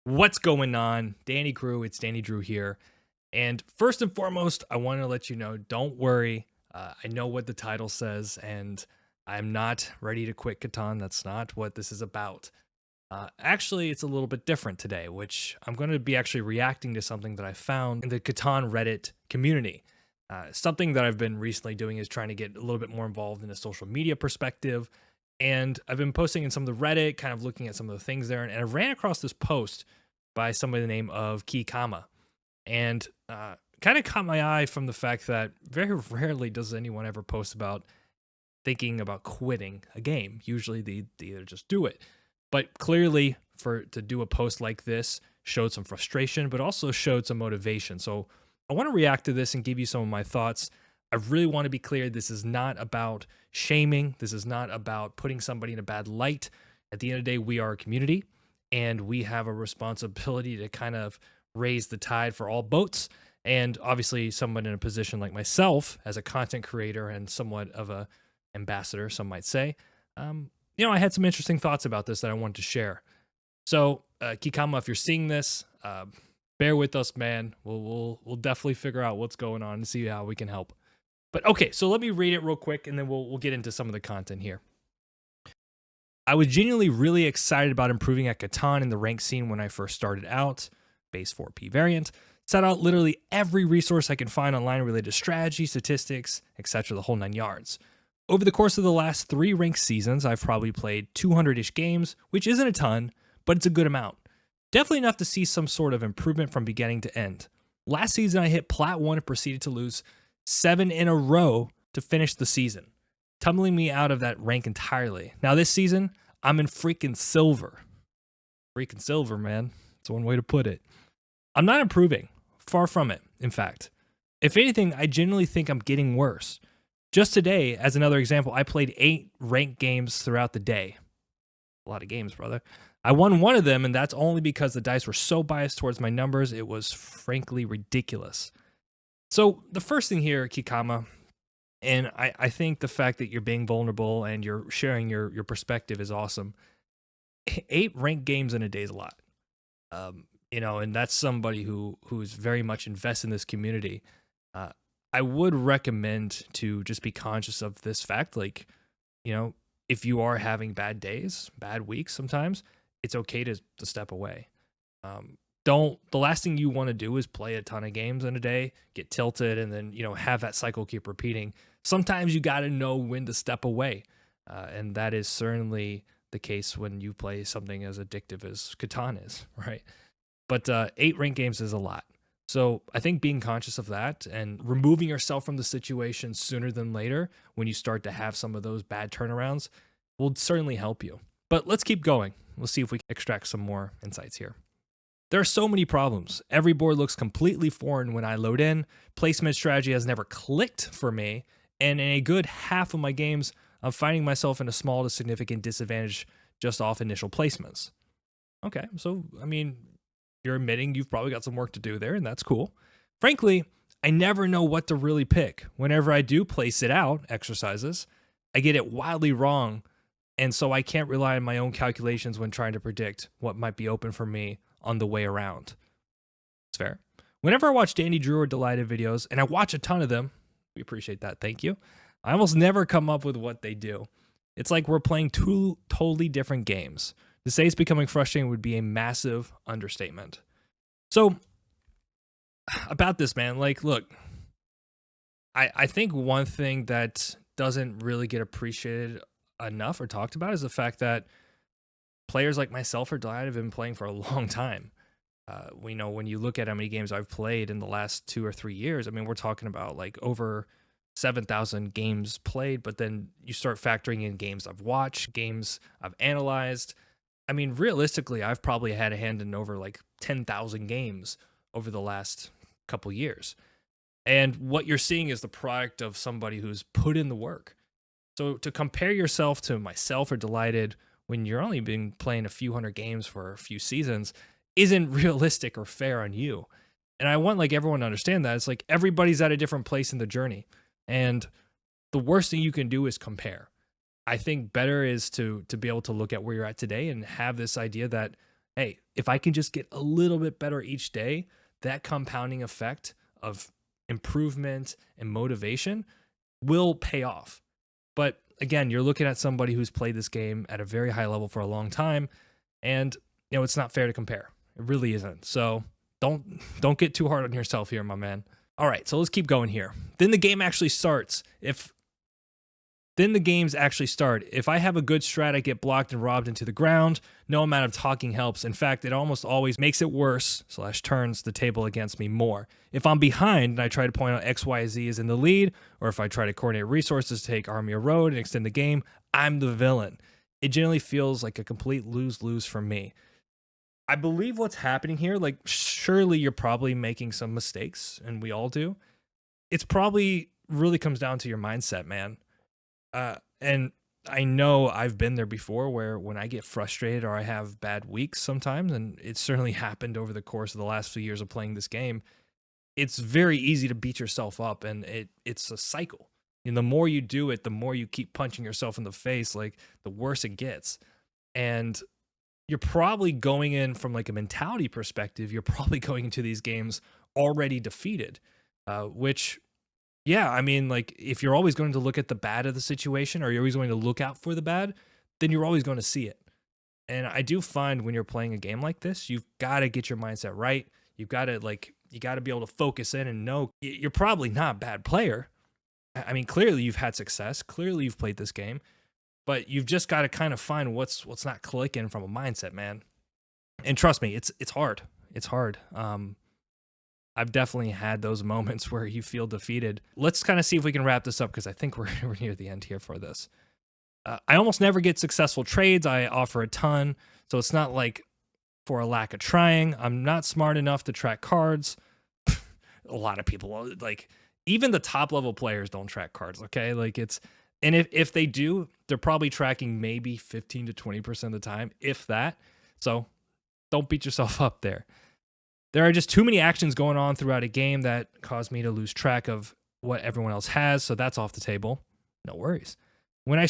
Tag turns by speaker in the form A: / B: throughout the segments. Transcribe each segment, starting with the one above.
A: What's going on? Danny Crew, it's Danny Drew here. And first and foremost, I want to let you know, don't worry. I know what the title says, and I'm not ready to quit Catan. That's not what this is about. Actually, it's a little bit different today, which I'm going to be actually reacting to something that I found in the Catan Reddit community. Something that I've been recently doing is trying to get a little bit more involved in a social media perspective. And I've been posting in some of the Reddit, kind of looking at some of the things there. And I ran across this post by somebody by the name of Kikama. And kind of caught my eye from the fact that very rarely does anyone ever post about thinking about quitting a game. Usually they either just do it. But clearly, to do a post like this showed some frustration, but also showed some motivation. So I want to react to this and give you some of my thoughts. I really want to be clear. This is not about shaming. This is not about putting somebody in a bad light. At the end of the day, we are a community, and we have a responsibility to kind of raise the tide for all boats. And obviously, someone in a position like myself as a content creator and somewhat of a ambassador, some might say, I had some interesting thoughts about this that I wanted to share. So, Kikama, if you're seeing this, bear with us, man. We'll definitely figure out what's going on and see how we can help. But okay, so let me read it real quick, and then we'll get into some of the content here. I was genuinely really excited about improving at Catan in the rank scene when I first started out, base 4P variant. Set out literally every resource I can find online related to strategy, statistics, etc., the whole 9 yards. Over the course of the last 3 ranked seasons, I've probably played 200-ish games, which isn't a ton, but it's a good amount. Definitely enough to see some sort of improvement from beginning to end. Last season, I hit Plat 1 and proceeded to lose 7 in a row to finish the season, tumbling me out of that rank entirely. Now this season, I'm in freaking silver. Freaking silver, man. That's one way to put it. I'm not improving. Far from it, in fact. If anything, I genuinely think I'm getting worse. Just today, as another example, I played 8 ranked games throughout the day. A lot of games, brother. I won one of them, and that's only because the dice were so biased towards my numbers, it was frankly ridiculous. So the first thing here, Kikama, and I think the fact that you're being vulnerable and you're sharing your perspective is awesome. 8 ranked games in a day is a lot. And that's somebody who's very much invested in this community. I would recommend to just be conscious of this fact. Like, if you are having bad days, bad weeks sometimes, it's okay to step away. The last thing you want to do is play a ton of games in a day, get tilted, and then, have that cycle keep repeating. Sometimes you got to know when to step away. And that is certainly the case when you play something as addictive as Catan is, right? But 8 ranked games is a lot. So I think being conscious of that and removing yourself from the situation sooner than later when you start to have some of those bad turnarounds will certainly help you. But let's keep going. We'll see if we can extract some more insights here. There are so many problems. Every board looks completely foreign when I load in. Placement strategy has never clicked for me. And in a good half of my games, I'm finding myself in a small to significant disadvantage just off initial placements. Okay, so, you're admitting you've probably got some work to do there, and that's cool. Frankly, I never know what to really pick. Whenever I do place it out, exercises, I get it wildly wrong, and so I can't rely on my own calculations when trying to predict what might be open for me on the way around. It's fair. Whenever I watch Danny Drew or Delighted videos, and I watch a ton of them, we appreciate that, thank you, I almost never come up with what they do. It's like we're playing 2 totally different games. To say it's becoming frustrating would be a massive understatement. So, about this, man, look, I think one thing that doesn't really get appreciated enough or talked about is the fact that players like myself or Delight have been playing for a long time. We know when you look at how many games I've played in the last 2 or 3 years, we're talking about over 7,000 games played, but then you start factoring in games I've watched, games I've analyzed. Realistically, I've probably had a hand in over 10,000 games over the last couple years. And what you're seeing is the product of somebody who's put in the work. So to compare yourself to myself or Delighted when you're only been playing a few hundred games for a few seasons isn't realistic or fair on you. And I want everyone to understand that. It's everybody's at a different place in the journey. And the worst thing you can do is compare. I think better is to be able to look at where you're at today and have this idea that hey, if I can just get a little bit better each day, that compounding effect of improvement and motivation will pay off. But again, you're looking at somebody who's played this game at a very high level for a long time, and it's not fair to compare. It really isn't. So don't get too hard on yourself here, my man. All right, so let's keep going here. Then the game actually starts. Then the games actually start. If I have a good strat, I get blocked and robbed into the ground. No amount of talking helps. In fact, it almost always makes it worse / turns the table against me more. If I'm behind and I try to point out XYZ is in the lead, or if I try to coordinate resources to take Army a road and extend the game, I'm the villain. It generally feels like a complete lose-lose for me. I believe what's happening here, like, surely you're probably making some mistakes, and we all do. It's probably really comes down to your mindset, man. And I know I've been there before where when I get frustrated or I have bad weeks sometimes, and it's certainly happened over the course of the last few years of playing this game, it's very easy to beat yourself up, and it's a cycle. And the more you do it, the more you keep punching yourself in the face, like the worse it gets. And you're probably going in from like a mentality perspective, you're probably going into these games already defeated, which yeah, I mean, like, if you're always going to look at the bad of the situation or you're always going to look out for the bad, then you're always going to see it. And I do find when you're playing a game like this, you've got to get your mindset right. You've got to, like, you got to be able to focus in and know you're probably not a bad player. I mean, clearly you've had success. Clearly you've played this game. But you've just got to kind of find what's not clicking from a mindset, man. And trust me, it's hard. It's hard. I've definitely had those moments where you feel defeated. Let's kind of see if we can wrap this up because I think we're near the end here for this. I almost never get successful trades. I offer a ton, so it's not like for a lack of trying. I'm not smart enough to track cards. A lot of people, like, even the top level players don't track cards, okay? Like, and if they do, they're probably tracking maybe 15 to 20% of the time, if that. So don't beat yourself up there. There are just too many actions going on throughout a game that cause me to lose track of what everyone else has, so that's off the table. No worries. When I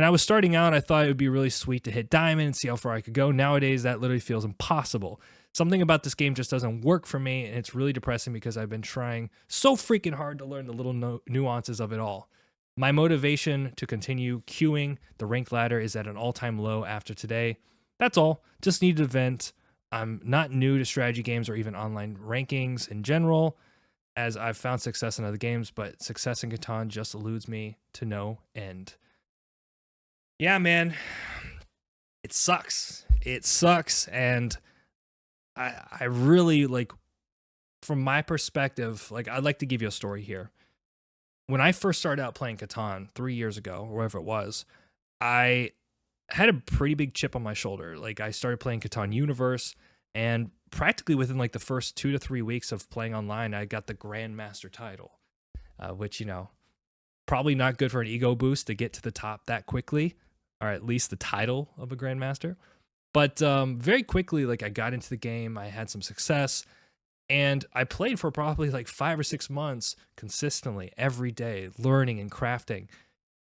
A: was starting out, I thought it would be really sweet to hit diamond and see how far I could go. Nowadays, that literally feels impossible. Something about this game just doesn't work for me, and it's really depressing because I've been trying so freaking hard to learn the little nuances of it all. My motivation to continue queuing the rank ladder is at an all-time low after today. That's all. Just needed to vent. I'm not new to strategy games or even online rankings in general, as I've found success in other games, but success in Catan just eludes me to no end. Yeah, man, it sucks. It sucks, and I really, like, from my perspective, like, I'd like to give you a story here. When I first started out playing Catan 3 years ago, or whatever it was, I had a pretty big chip on my shoulder. Like, I started playing Catan Universe, and practically within like the first 2 to 3 weeks of playing online, I got the Grandmaster title, which, probably not good for an ego boost to get to the top that quickly, or at least the title of a Grandmaster. But very quickly, like, I got into the game, I had some success, and I played for probably like 5 or 6 months consistently every day, learning and crafting.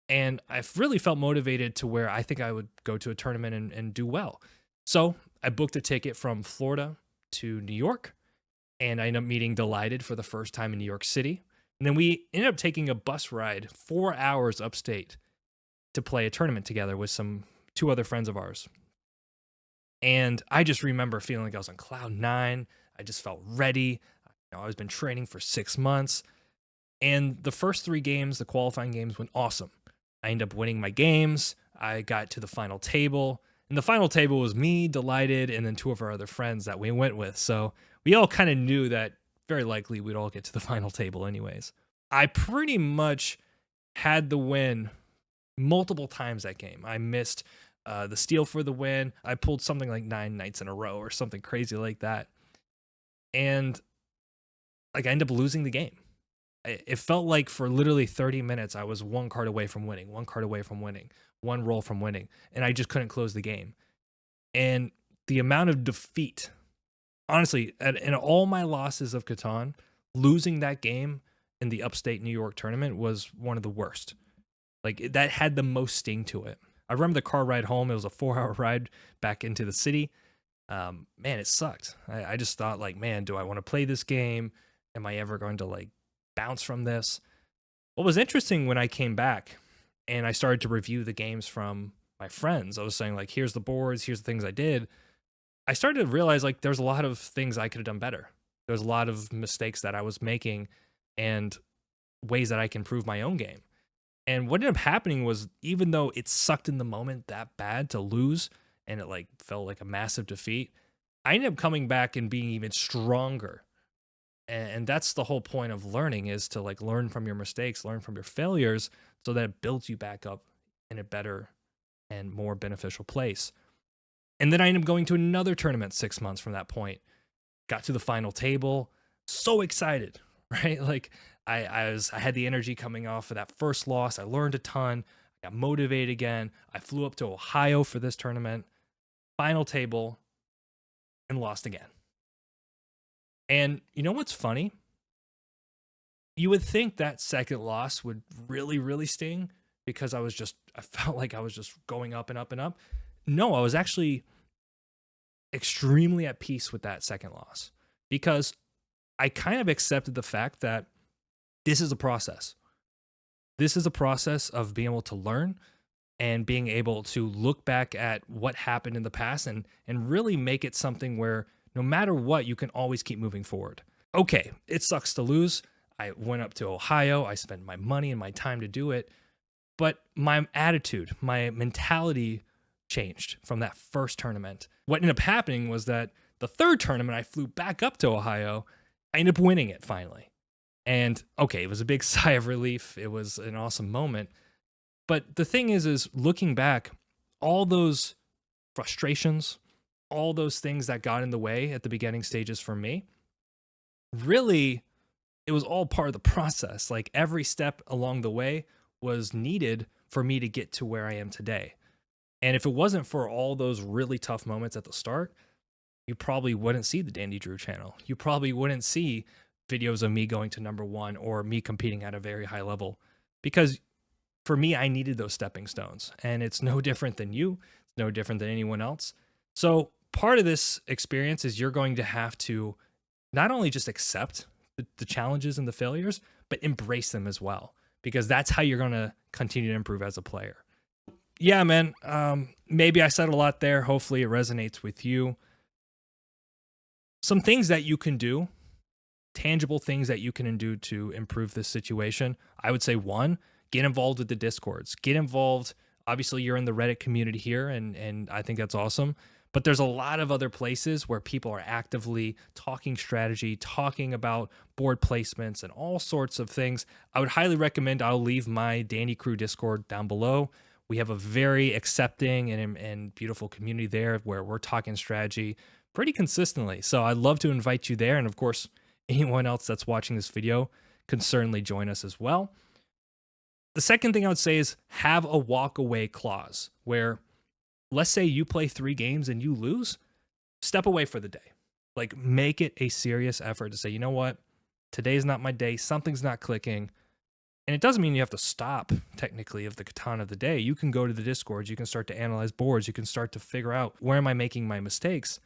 A: And I really felt motivated to where I think I would go to a tournament and do well. So I booked a ticket from Florida to New York, and I ended up meeting Delighted for the first time in New York City. And then we ended up taking a bus ride 4 hours upstate to play a tournament together with 2 other friends of ours. And I just remember feeling like I was on cloud 9. I just felt ready. I was been training for 6 months. And the first 3 games, the qualifying games, went awesome. I ended up winning my games. I got to the final table. And the final table was me, Delighted, and then 2 of our other friends that we went with. So we all kind of knew that very likely we'd all get to the final table anyways. I pretty much had the win multiple times that game. I missed the steal for the win. I pulled something like 9 nights in a row or something crazy like that. And like, I ended up losing the game. It felt like for literally 30 minutes, I was 1 card away from winning, 1 card away from winning, 1 roll from winning, and I just couldn't close the game. And the amount of defeat, honestly, in all my losses of Catan, losing that game in the upstate New York tournament was one of the worst. Like, that had the most sting to it. I remember the car ride home. It was a 4-hour ride back into the city. Man, it sucked. I just thought like, man, do I want to play this game? Am I ever going to like bounce from this? What was interesting when I came back and I started to review the games from my friends, I was saying like, here's the boards, here's the things I did. I started to realize like there's a lot of things I could have done better. There's a lot of mistakes that I was making and ways that I can improve my own game. And what ended up happening was, even though it sucked in the moment that bad to lose and it like felt like a massive defeat, I ended up coming back and being even stronger. And that's the whole point of learning, is to like learn from your mistakes, learn from your failures, so that it builds you back up in a better and more beneficial place. And then I ended up going to another tournament 6 months from that point. Got to the final table, so excited, right? Like I had the energy coming off of that first loss. I learned a ton. I got motivated again. I flew up to Ohio for this tournament. Final table, and lost again. And you know what's funny? You would think that second loss would really, really sting, because I felt like I was just going up and up and up. No, I was actually extremely at peace with that second loss, because I kind of accepted the fact that this is a process. This is a process of being able to learn and being able to look back at what happened in the past and really make it something where no matter what, you can always keep moving forward. Okay, it sucks to lose. I went up to Ohio. I spent my money and my time to do it. But my attitude, my mentality changed from that first tournament. What ended up happening was that the third tournament, I flew back up to Ohio. I ended up winning it finally. And okay, it was a big sigh of relief. It was an awesome moment. But the thing is looking back, all those frustrations, all those things that got in the way at the beginning stages for me, really, it was all part of the process. Like every step along the way was needed for me to get to where I am today. And if it wasn't for all those really tough moments at the start, you probably wouldn't see the Dandy Drew channel. You probably wouldn't see videos of me going to #1 or me competing at a very high level, because for me, I needed those stepping stones, and it's no different than you. It's no different than anyone else. So part of this experience is you're going to have to not only just accept the challenges and the failures, but embrace them as well, because that's how you're going to continue to improve as a player. Yeah, man. Maybe I said a lot there. Hopefully it resonates with you. Some things that you can do, tangible things that you can do to improve this situation. I would say, one, get involved with the Discords. Get involved. Obviously, you're in the Reddit community here, and I think that's awesome. But there's a lot of other places where people are actively talking strategy, talking about board placements, and all sorts of things. I would highly recommend, I'll leave my Dandy Crew Discord down below. We have a very accepting and beautiful community there where we're talking strategy pretty consistently. So I'd love to invite you there. And of course, anyone else that's watching this video can certainly join us as well. The second thing I would say is have a walk away clause where, let's say you play 3 games and you lose, step away for the day. Like, make it a serious effort to say, you know what, today's not my day, something's not clicking. And it doesn't mean you have to stop, technically, of the Catan of the day. You can go to the Discords, you can start to analyze boards, you can start to figure out, where am I making my mistakes?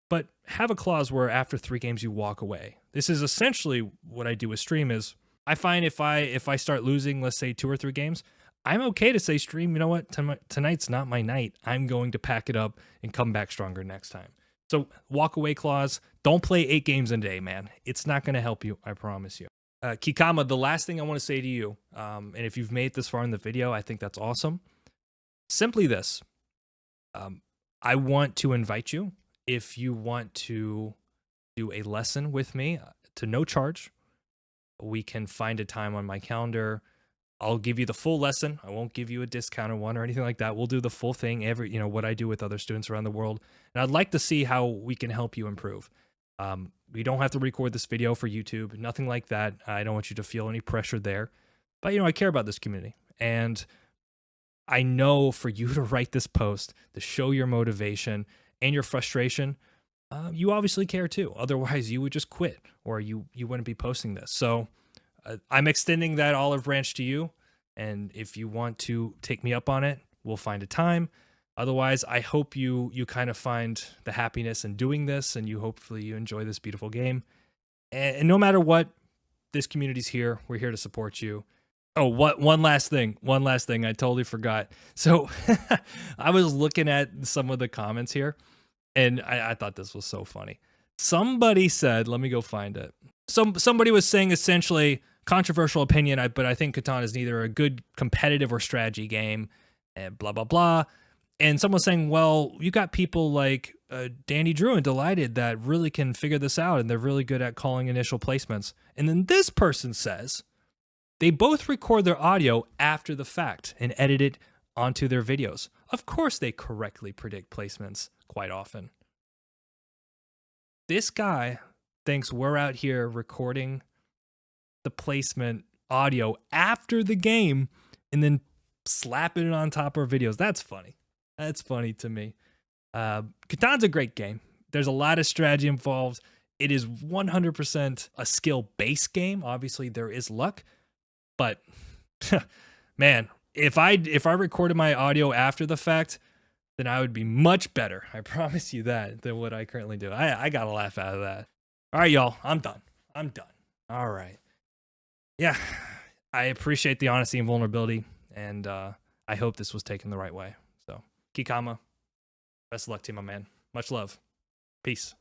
A: But have a clause where after 3 games you walk away. This is essentially what I do with stream. Is I find if I start losing, let's say 2 or 3 games, I'm okay to say, stream, you know what, tonight's not my night. I'm going to pack it up and come back stronger next time. So walk away clause. Don't play 8 games in a day, man. It's not going to help you, I promise you. Kikama, the last thing I want to say to you, and if you've made it this far in the video, I think that's awesome. Simply this. I want to invite you, if you want to do a lesson with me, to no charge. We can find a time on my calendar. I'll give you the full lesson. I won't give you a discounted one or anything like that. We'll do the full thing, what I do with other students around the world. And I'd like to see how we can help you improve. We don't have to record this video for YouTube, nothing like that. I don't want you to feel any pressure there. But, I care about this community. And I know for you to write this post, to show your motivation and your frustration, you obviously care too. Otherwise, you would just quit, or you wouldn't be posting this. So I'm extending that olive branch to you. And if you want to take me up on it, we'll find a time. Otherwise, I hope you kind of find the happiness in doing this, and hopefully you enjoy this beautiful game. And no matter what, this community's here. We're here to support you. Oh, what one last thing. I totally forgot. So I was looking at some of the comments here, and I thought this was so funny. Somebody said, let me go find it. Somebody was saying essentially controversial opinion, but I think Catan is neither a good competitive or strategy game, and blah blah blah. And someone was saying, well, you got people like Danny Drew and Delighted that really can figure this out, and they're really good at calling initial placements. And then this person says they both record their audio after the fact and edit it onto their videos. Of course, they correctly predict placements quite often. This guy thinks we're out here recording the placement audio after the game and then slapping it on top of our videos. That's funny. That's funny to me. Catan's a great game. There's a lot of strategy involved. It is 100% a skill-based game. Obviously, there is luck, but man, if I recorded my audio after the fact, then I would be much better. I promise you that, than what I currently do. I got a laugh out of that. All right, y'all. I'm done. All right. Yeah, I appreciate the honesty and vulnerability, and I hope this was taken the right way. So, Kikama, best of luck to you, my man. Much love. Peace.